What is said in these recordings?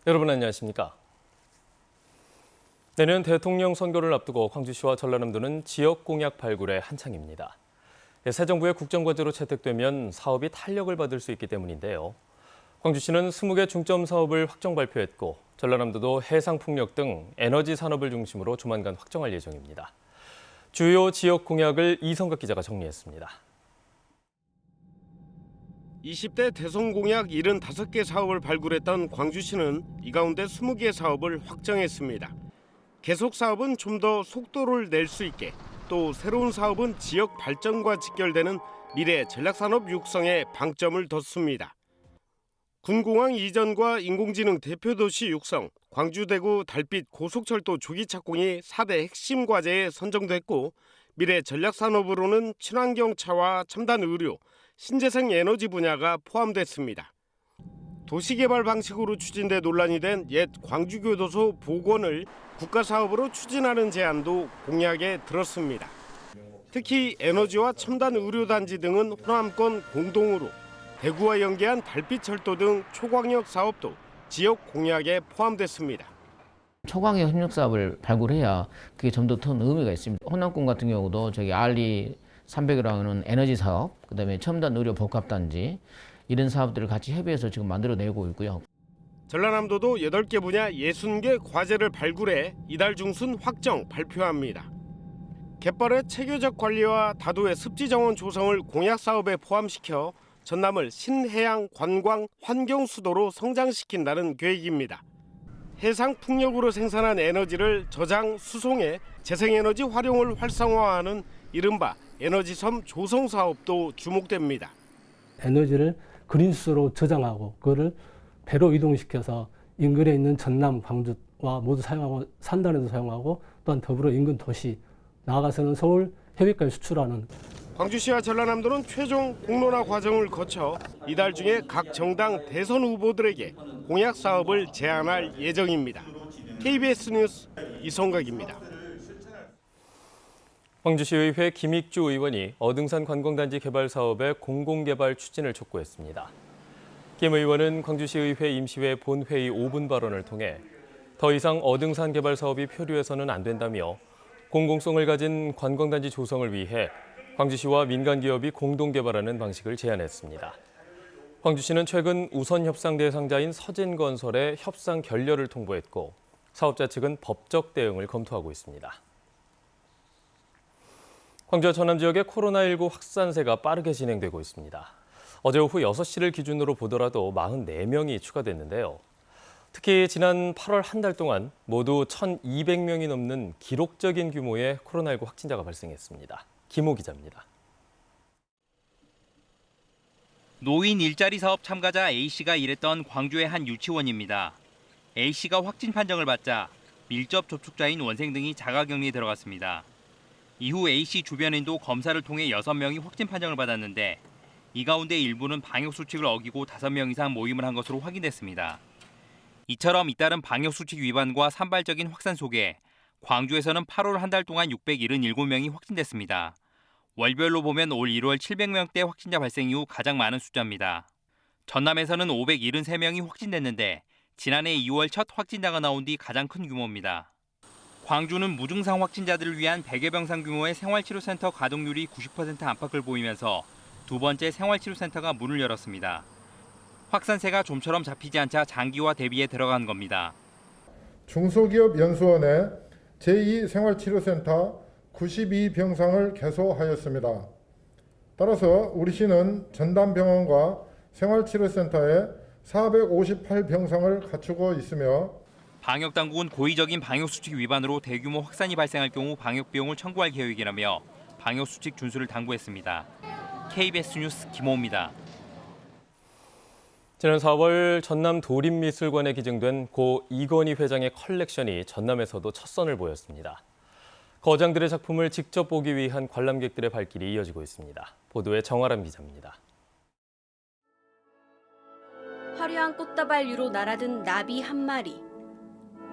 여러분 안녕하십니까? 내년 대통령 선거를 앞두고 광주시와 전라남도는 지역 공약 발굴에 한창입니다. 새 정부의 국정과제로 채택되면 사업이 탄력을 받을 수 있기 때문인데요. 광주시는 20개 중점 사업을 확정 발표했고 전라남도도 해상풍력 등 에너지 산업을 중심으로 조만간 확정할 예정입니다. 주요 지역 공약을 이성각 기자가 정리했습니다. 20대 대선 공약 75개 사업을 발굴했던 광주시는 이 가운데 20개 사업을 확정했습니다. 계속 사업은 좀 더 속도를 낼 수 있게, 또 새로운 사업은 지역 발전과 직결되는 미래 전략산업 육성에 방점을 뒀습니다. 군공항 이전과 인공지능 대표도시 육성, 광주 대구 달빛 고속철도 조기 착공이 4대 핵심 과제에 선정됐고, 미래 전략산업으로는 친환경차와 첨단 의료, 신재생 에너지 분야가 포함됐습니다. 도시개발 방식으로 추진돼 논란이 된 옛 광주교도소 복원을 국가사업으로 추진하는 제안도 공약에 들었습니다. 특히 에너지와 첨단 의료단지 등은 호남권 공동으로, 대구와 연계한 달빛철도 등 초광역 사업도 지역 공약에 포함됐습니다. 초광역 협력 사업을 발굴해야 그게 좀 더 큰 의미가 있습니다. 호남권 같은 경우도 저기 RE 300이라고 하는 에너지 사업, 그다음에 첨단 의료 복합단지 이런 사업들을 같이 협의해서 지금 만들어내고 있고요. 전라남도도 8개 분야 60개 과제를 발굴해 이달 중순 확정 발표합니다. 갯벌의 체계적 관리와 다도의 습지 정원 조성을 공약 사업에 포함시켜 전남을 신해양 관광 환경 수도로 성장시킨다는 계획입니다. 해상 풍력으로 생산한 에너지를 저장, 수송해 재생에너지 활용을 활성화하는 이른바 에너지섬 조성 사업도 주목됩니다. 에너지를 그린수소로 저장하고 그거를 배로 이동시켜서 인근에 있는 전남, 광주와 모두 사용하고 산단에도 사용하고 또한 더불어 인근 도시, 나아가서는 서울 해외까지 수출하는. 광주시와 전라남도는 최종 공론화 과정을 거쳐 이달 중에 각 정당 대선 후보들에게 공약 사업을 제안할 예정입니다. KBS 뉴스 이성각입니다. 광주시의회 김익주 의원이 어등산 관광단지 개발 사업의 공공개발 추진을 촉구했습니다. 김 의원은 광주시의회 임시회 본회의 5분 발언을 통해 더 이상 어등산 개발 사업이 표류해서는 안 된다며 공공성을 가진 관광단지 조성을 위해 광주시와 민간기업이 공동 개발하는 방식을 제안했습니다. 광주시는 최근 우선 협상 대상자인 서진건설의 협상 결렬을 통보했고 사업자 측은 법적 대응을 검토하고 있습니다. 광주와 전남 지역의 코로나19 확산세가 빠르게 진행되고 있습니다. 어제 오후 6시를 기준으로 보더라도 44명이 추가됐는데요. 특히 지난 8월 한 달 동안 모두 1,200명이 넘는 기록적인 규모의 코로나19 확진자가 발생했습니다. 김호 기자입니다. 노인 일자리 사업 참가자 A씨가 일했던 광주의 한 유치원입니다. A씨가 확진 판정을 받자 밀접 접촉자인 원생 등이 자가격리에 들어갔습니다. 이후 A씨 주변인도 검사를 통해 6명이 확진 판정을 받았는데 이 가운데 일부는 방역수칙을 어기고 5명 이상 모임을 한 것으로 확인됐습니다. 이처럼 잇따른 방역수칙 위반과 산발적인 확산 속에 광주에서는 8월 한 달 동안 677명이 확진됐습니다. 월별로 보면 올 1월 700명대 확진자 발생 이후 가장 많은 숫자입니다. 전남에서는 573명이 확진됐는데 지난해 2월 첫 확진자가 나온 뒤 가장 큰 규모입니다. 광주는 무증상 확진자들을 위한 100여 병상 규모의 생활치료센터 가동률이 90% 안팎을 보이면서 두 번째 생활치료센터가 문을 열었습니다. 확산세가 좀처럼 잡히지 않자 장기화 대비에 들어간 겁니다. 중소기업 연수원의 제2생활치료센터 92병상을 개소하였습니다. 따라서 우리 시는 전담병원과 생활치료센터에 458병상을 갖추고 있으며 방역당국은 고의적인 방역수칙 위반으로 대규모 확산이 발생할 경우 방역비용을 청구할 계획이라며 방역수칙 준수를 당부했습니다. KBS 뉴스 김호입니다. 지난 4월 전남 도립미술관에 기증된 고 이건희 회장의 컬렉션이 전남에서도 첫 선을 보였습니다. 거장들의 작품을 직접 보기 위한 관람객들의 발길이 이어지고 있습니다. 보도에 정아람 기자입니다. 화려한 꽃다발 위로 날아든 나비 한 마리.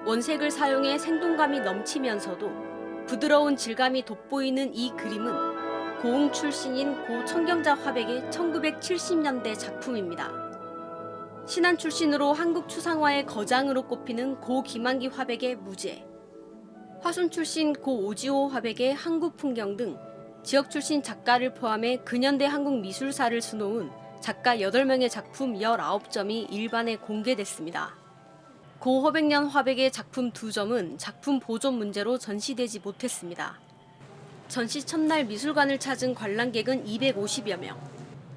원색을 사용해 생동감이 넘치면서도 부드러운 질감이 돋보이는 이 그림은 고흥 출신인 고 청경자 화백의 1970년대 작품입니다. 신안 출신으로 한국 추상화의 거장으로 꼽히는 고 김한기 화백의 무제, 화순 출신 고 오지호 화백의 한국 풍경 등 지역 출신 작가를 포함해 근현대 한국 미술사를 수놓은 작가 8명의 작품 19점이 일반에 공개됐습니다. 고 허백년 화백의 작품 2점은 작품 보존 문제로 전시되지 못했습니다. 전시 첫날 미술관을 찾은 관람객은 250여 명.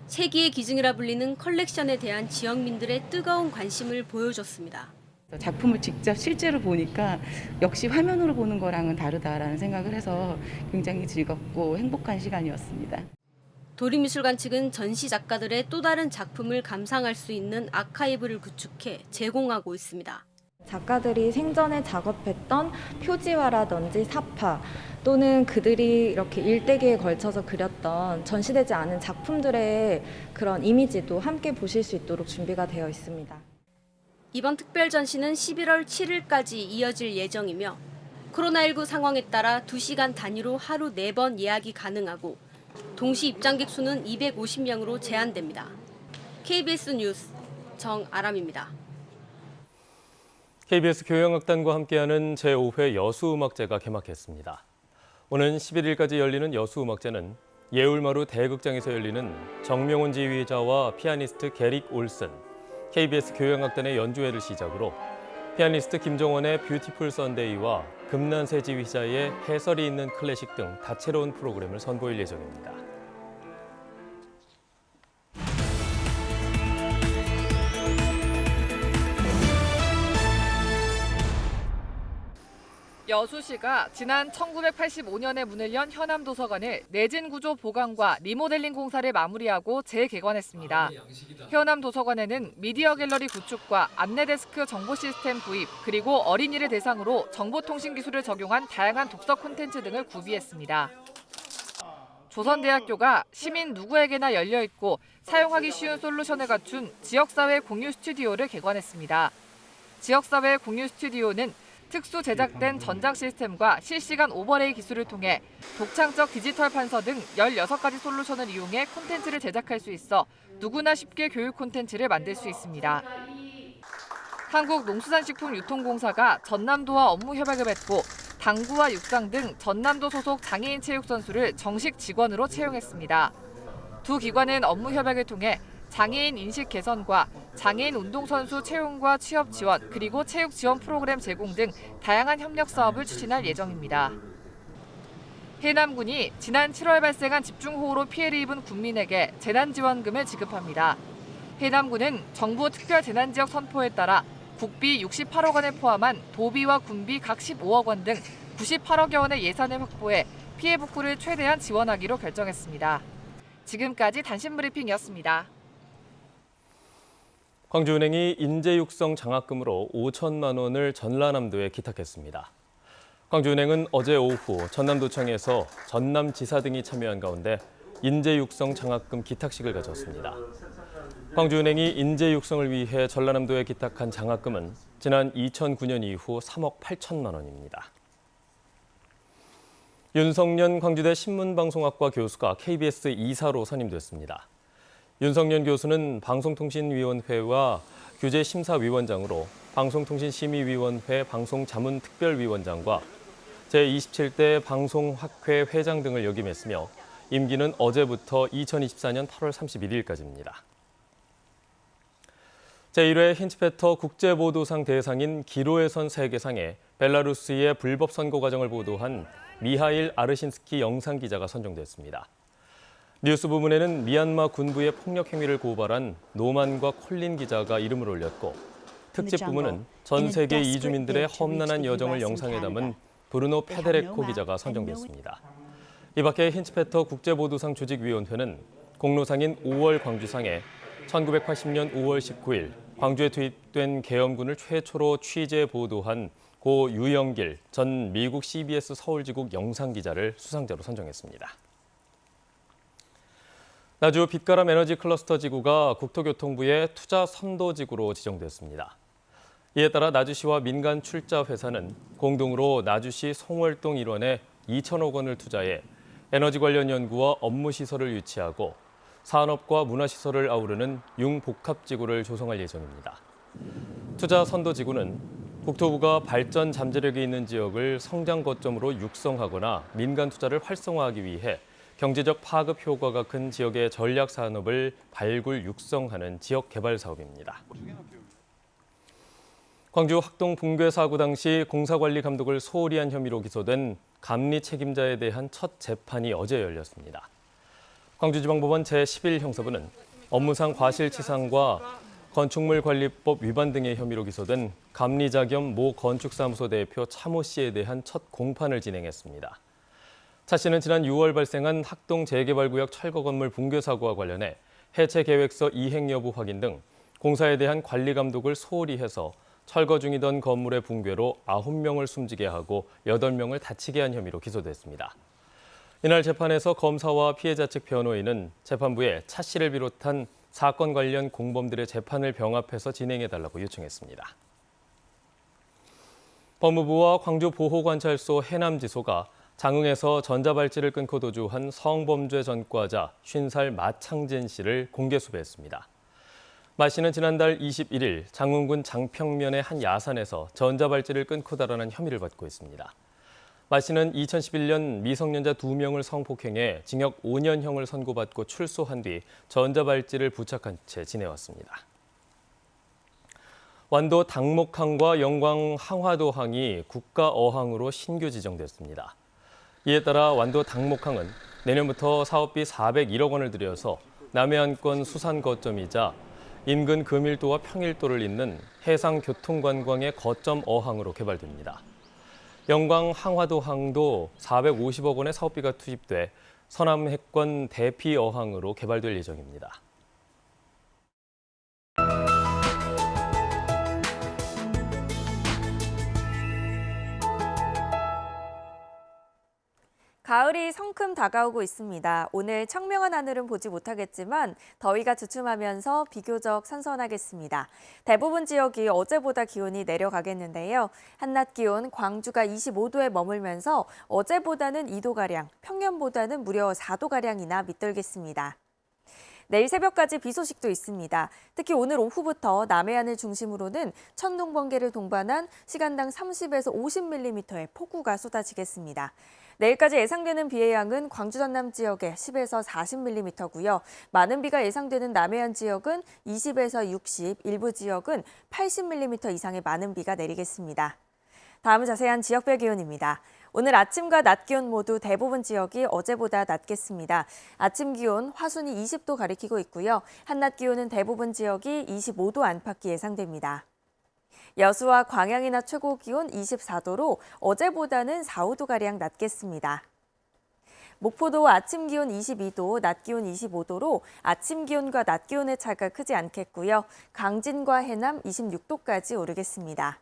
세기의 기증이라 불리는 컬렉션에 대한 지역민들의 뜨거운 관심을 보여줬습니다. 작품을 직접 실제로 보니까 역시 화면으로 보는 거랑은 다르다라는 생각을 해서 굉장히 즐겁고 행복한 시간이었습니다. 도립미술관 측은 전시 작가들의 또 다른 작품을 감상할 수 있는 아카이브를 구축해 제공하고 있습니다. 작가들이 생전에 작업했던 표지화라든지 사파 또는 그들이 이렇게 일대기에 걸쳐서 그렸던 전시되지 않은 작품들의 그런 이미지도 함께 보실 수 있도록 준비가 되어 있습니다. 이번 특별 전시는 11월 7일까지 이어질 예정이며 코로나19 상황에 따라 2시간 단위로 하루 4번 예약이 가능하고 동시 입장객 수는 250명으로 제한됩니다. KBS 뉴스 정아람입니다. KBS 교향악단과 함께하는 제5회 여수음악제가 개막했습니다. 오는 11일까지 열리는 여수음악제는 예울마루 대극장에서 열리는 정명훈 지휘자와 피아니스트 게릭 올슨, KBS 교향악단의 연주회를 시작으로 피아니스트 김정원의 뷰티풀 선데이와 금난세 지휘자의 해설이 있는 클래식 등 다채로운 프로그램을 선보일 예정입니다. 여수시가 지난 1985년에 문을 연 현암도서관을 내진 구조 보강과 리모델링 공사를 마무리하고 재개관했습니다. 현암도서관에는 미디어 갤러리 구축과 안내 데스크 정보 시스템 도입, 그리고 어린이를 대상으로 정보통신 기술을 적용한 다양한 독서 콘텐츠 등을 구비했습니다. 조선대학교가 시민 누구에게나 열려 있고 사용하기 쉬운 솔루션을 갖춘 지역사회 공유 스튜디오를 개관했습니다. 지역사회 공유 스튜디오는 특수 제작된 전장 시스템과 실시간 오버레이 기술을 통해 독창적 디지털 판서 등 16가지 솔루션을 이용해 콘텐츠를 제작할 수 있어 누구나 쉽게 교육 콘텐츠를 만들 수 있습니다. 한국농수산식품유통공사가 전남도와 업무 협약을 맺고 당구와 육상 등 전남도 소속 장애인 체육 선수를 정식 직원으로 채용했습니다. 두 기관은 업무 협약을 통해 장애인 인식 개선과 장애인 운동선수 채용과 취업 지원, 그리고 체육 지원 프로그램 제공 등 다양한 협력 사업을 추진할 예정입니다. 해남군이 지난 7월 발생한 집중호우로 피해를 입은 국민에게 재난지원금을 지급합니다. 해남군은 정부 특별재난지역 선포에 따라 국비 68억 원을 포함한 도비와 군비 각 15억 원 등 98억여 원의 예산을 확보해 피해 복구를 최대한 지원하기로 결정했습니다. 지금까지 단신 브리핑이었습니다. 광주은행이 인재 육성 장학금으로 5천만 원을 전라남도에 기탁했습니다. 광주은행은 어제 오후 전남도청에서 전남지사 등이 참여한 가운데 인재 육성 장학금 기탁식을 가졌습니다. 광주은행이 인재 육성을 위해 전라남도에 기탁한 장학금은 지난 2009년 이후 3억 8천만 원입니다. 윤석년 광주대 신문방송학과 교수가 KBS 이사로 선임됐습니다. 윤석년 교수는 방송통신위원회와 규제심사위원장으로 방송통신심의위원회 방송자문특별위원장과 제27대 방송학회 회장 등을 역임했으며 임기는 어제부터 2024년 8월 31일까지입니다. 제1회 힌츠페터 국제보도상 대상인 기로에선 세계상에 벨라루스의 불법 선거 과정을 보도한 미하일 아르신스키 영상기자가 선정됐습니다. 뉴스 부문에는 미얀마 군부의 폭력 행위를 고발한 노만과 콜린 기자가 이름을 올렸고 특집 부문은 전 세계 이주민들의 험난한 여정을 영상에 담은 브루노 페데레코 기자가 선정됐습니다. 이 밖에 힌츠페터 국제보도상 조직위원회는 공로상인 5월 광주상에 1980년 5월 19일 광주에 투입된 계엄군을 최초로 취재 보도한 고 유영길 전 미국 CBS 서울지국 영상기자를 수상자로 선정했습니다. 나주 빛가람 에너지 클러스터 지구가 국토교통부의 투자 선도지구로 지정됐습니다. 이에 따라 나주시와 민간 출자 회사는 공동으로 나주시 송월동 일원에 2천억 원을 투자해 에너지 관련 연구와 업무 시설을 유치하고 산업과 문화시설을 아우르는 융복합지구를 조성할 예정입니다. 투자 선도지구는 국토부가 발전 잠재력이 있는 지역을 성장 거점으로 육성하거나 민간 투자를 활성화하기 위해 경제적 파급 효과가 큰 지역의 전략 산업을 발굴 육성하는 지역 개발 사업입니다. 광주 학동 붕괴 사고 당시 공사관리 감독을 소홀히 한 혐의로 기소된 감리 책임자에 대한 첫 재판이 어제 열렸습니다. 광주지방법원 제11형사부는 업무상 과실치상과 건축물관리법 위반 등의 혐의로 기소된 감리자 겸 모 건축사무소 대표 차모 씨에 대한 첫 공판을 진행했습니다. 차 씨는 지난 6월 발생한 학동 재개발구역 철거 건물 붕괴 사고와 관련해 해체 계획서 이행 여부 확인 등 공사에 대한 관리 감독을 소홀히 해서 철거 중이던 건물의 붕괴로 9명을 숨지게 하고 8명을 다치게 한 혐의로 기소됐습니다. 이날 재판에서 검사와 피해자 측 변호인은 재판부에 차 씨를 비롯한 사건 관련 공범들의 재판을 병합해서 진행해달라고 요청했습니다. 법무부와 광주보호관찰소 해남지소가 장흥에서 전자발찌를 끊고 도주한 성범죄 전과자 50살 마창진 씨를 공개 수배했습니다. 마 씨는 지난달 21일 장흥군 장평면의 한 야산에서 전자발찌를 끊고 달아난 혐의를 받고 있습니다. 마 씨는 2011년 미성년자 2명을 성폭행해 징역 5년형을 선고받고 출소한 뒤 전자발찌를 부착한 채 지내왔습니다. 완도 당목항과 영광 항화도항이 국가어항으로 신규 지정됐습니다. 이에 따라 완도 당목항은 내년부터 사업비 401억 원을 들여서 남해안권 수산 거점이자 인근 금일도와 평일도를 잇는 해상교통관광의 거점 어항으로 개발됩니다. 영광 항화도항도 450억 원의 사업비가 투입돼 서남해권 대피 어항으로 개발될 예정입니다. 가을이 성큼 다가오고 있습니다. 오늘 청명한 하늘은 보지 못하겠지만 더위가 주춤하면서 비교적 선선하겠습니다. 대부분 지역이 어제보다 기온이 내려가겠는데요. 한낮 기온 광주가 25도에 머물면서 어제보다는 2도가량, 평년보다는 무려 4도가량이나 밑돌겠습니다. 내일 새벽까지 비 소식도 있습니다. 특히 오늘 오후부터 남해안을 중심으로는 천둥, 번개를 동반한 시간당 30에서 50mm의 폭우가 쏟아지겠습니다. 내일까지 예상되는 비의 양은 광주 전남 지역에 10에서 40mm고요. 많은 비가 예상되는 남해안 지역은 20에서 60, 일부 지역은 80mm 이상의 많은 비가 내리겠습니다. 다음은 자세한 지역별 기온입니다. 오늘 아침과 낮 기온 모두 대부분 지역이 어제보다 낮겠습니다. 아침 기온 화순이 20도 가리키고 있고요. 한낮 기온은 대부분 지역이 25도 안팎이 예상됩니다. 여수와 광양이나 최고 기온 24도로 어제보다는 4, 5도가량 낮겠습니다. 목포도 아침 기온 22도, 낮 기온 25도로 아침 기온과 낮 기온의 차이가 크지 않겠고요. 강진과 해남 26도까지 오르겠습니다.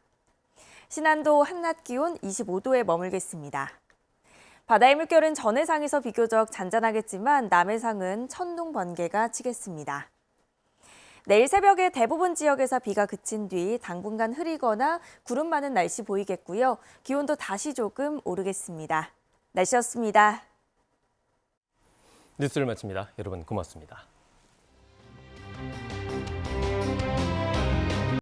신안도 한낮 기온 25도에 머물겠습니다. 바다의 물결은 전해상에서 비교적 잔잔하겠지만 남해상은 천둥, 번개가 치겠습니다. 내일 새벽에 대부분 지역에서 비가 그친 뒤 당분간 흐리거나 구름 많은 날씨 보이겠고요. 기온도 다시 조금 오르겠습니다. 날씨였습니다. 뉴스를 마칩니다. 여러분 고맙습니다.